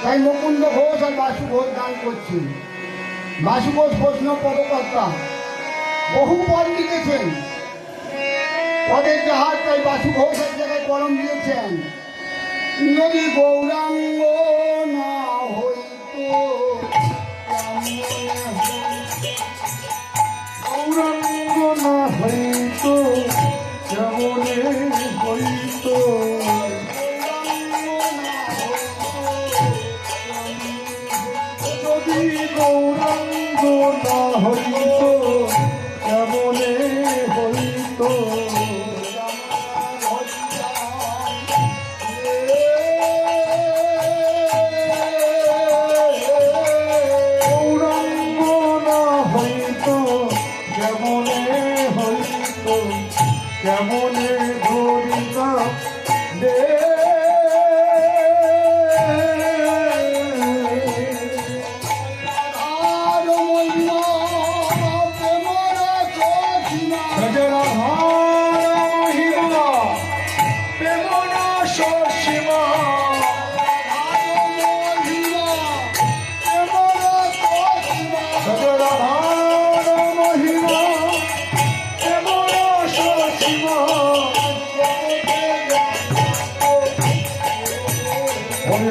তাই মুকুন্দ ঘোষ আর বাসু ঘোষ গান করছি। বাসু ঘোষ প্রশ্ন পদকর্তা, বহু পদ লিখেছেন, পদের জাহাজ, তাই বাসু ঘোষ এক জায়গায় কলম দিয়েছেন। যদি গৌরাঙ্গ না হইতো, গৌরাঙ্গ না হইতো কেমনে হইতো, যদি গৌরাঙ্গ না হইতো কেমনে হইতো, গৌরাঙ্গ না হইতো কেমনে হইতো, কেমনে ধরিতাম দে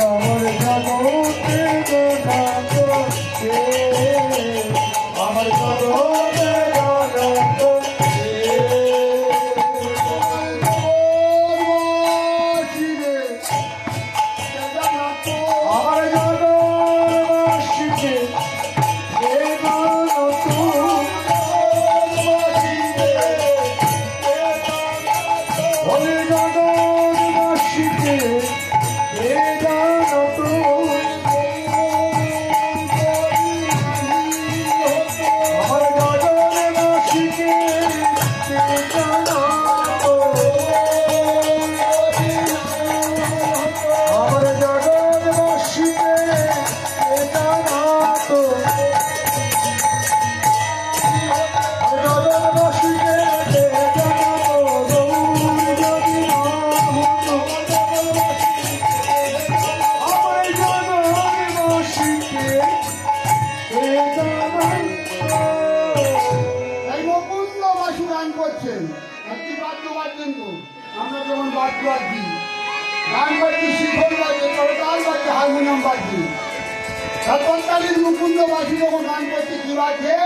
আমার জগতে আমার জগতে আমার জগৎবাসীকে আমরা যেমন বাদ্য বাজি, গান বাজি, শিখল বাজে, করতাল বাজে, হারমোনিয়াম বাজি। তৎকালীন মুকুন্দ বাসী যখন গান করছে কি বাজে?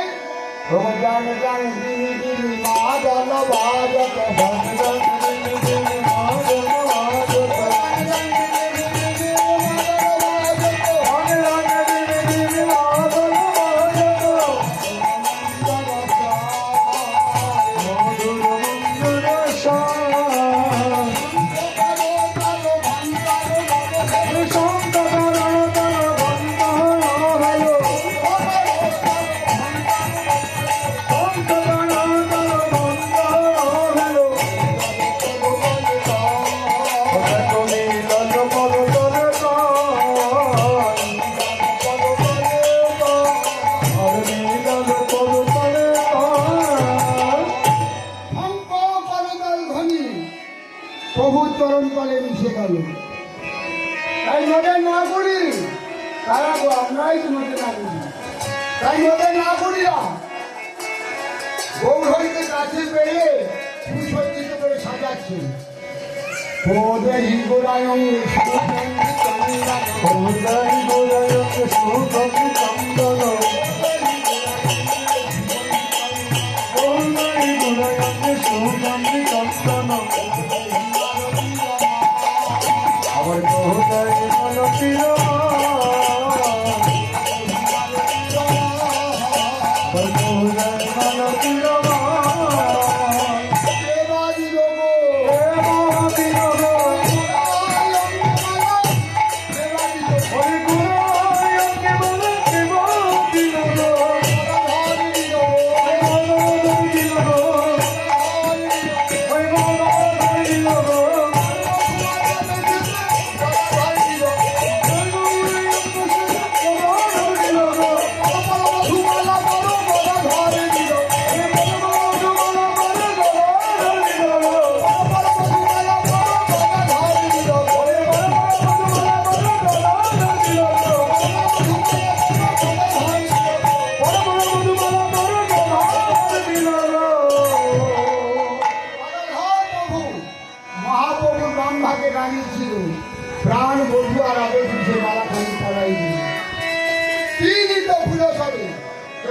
জানে জানে দিনি দিনি মা জল বাজত প্রভুর চরণ তলে মিশে গেল। তাই নদের না করি তারা আমরাই নদে না করি, তাই নদে না করিয়া গৌর হইতে কাছে পেয়ে সুসজ্জিত করে সাজাচ্ছে। ওদের গোরায়ং আমার কোথায় মানতীর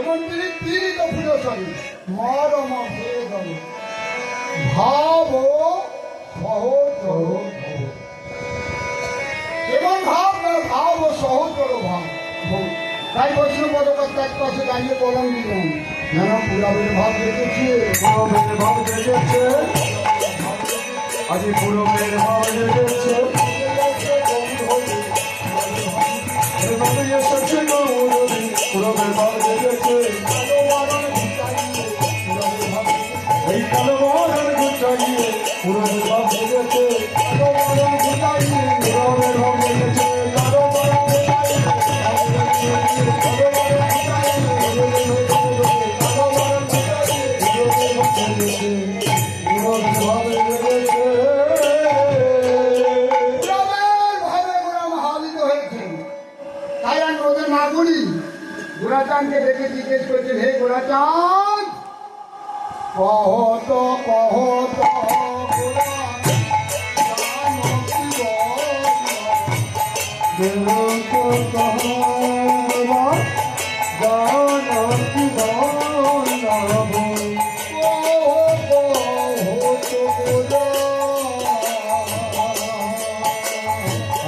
মন্ত্রী পীড়িত ফুলসরি মরম ভেদ ভাব সহচর এমন ভাব না ভাব ও সহচর ভাব তাই বৈষ্ণব পদকর্তা এক পাশে দাঁড়িয়ে কলম দিলেন যেন পুরাবের ভাব দেখেছি পুরবের ভাব জেগেছে, আজি পুরবের ভাব জেগেছে, এভাবে এসেছে গৌরী, পুরবের ভাব জেগেছে, এই কালো মরণ গুচাইয়ে পুরবের ভাব জেগেছে, পুরবের ভাব জেগেছে, কালো মরণ গুচাইয়ে, পুরবের ভাব জেগেছে। তাই আমি ওদের না বলি গোড়াচাঁদকে দেখে জিজ্ঞেস করছেন হে গোড়াচাঁদ কহত কহত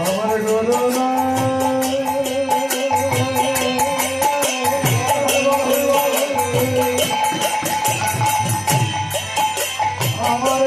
আমার গরুনা আমার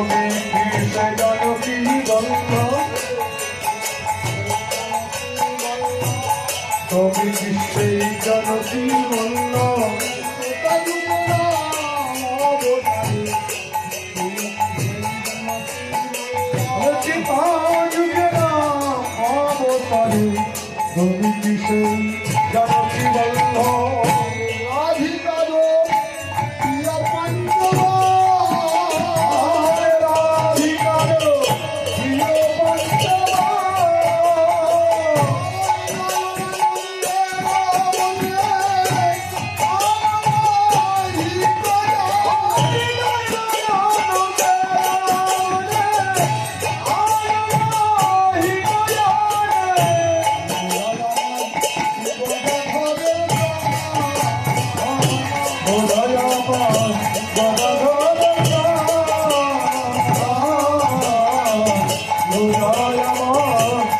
তুমি কি সে জানো কি বলল, তুমি কি সেই জানো কি বলল, তুমি কি সেই জানো কি বলল, Oh,